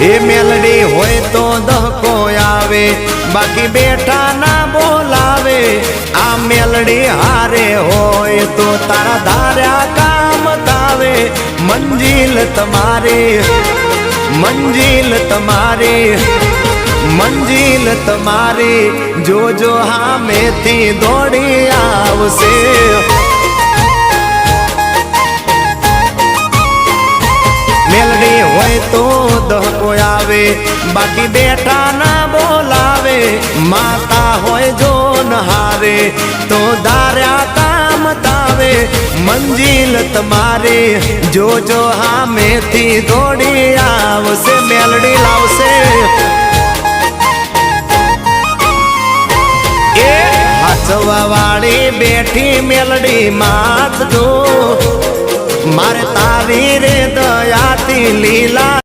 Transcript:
એ મેલડી હોય તો દહકો આવે, બાકી બેઠા ના બોલાવે। આ મેલડી હારે હોય તો તારા ધાર્યા કામ તાવે। મંજિલ તમારી, મંજિલ તમારી, મંજિલ તમારી, જોજો હામેથી દોડી આવશે। મેલડી હોય તો દહકો આવે, બાકી બેઠા ના બોલાવે। માતા હોય જો નહારે તો ધાર્યા કામ તાવે। મંજિલ તમારી, જોજો હામેથી દોડી આવશે। મેલડી લાવશે। એ હાચવા વાળી બેઠી મેલડી માત જો, મારે તારી રે દયાથી લીલા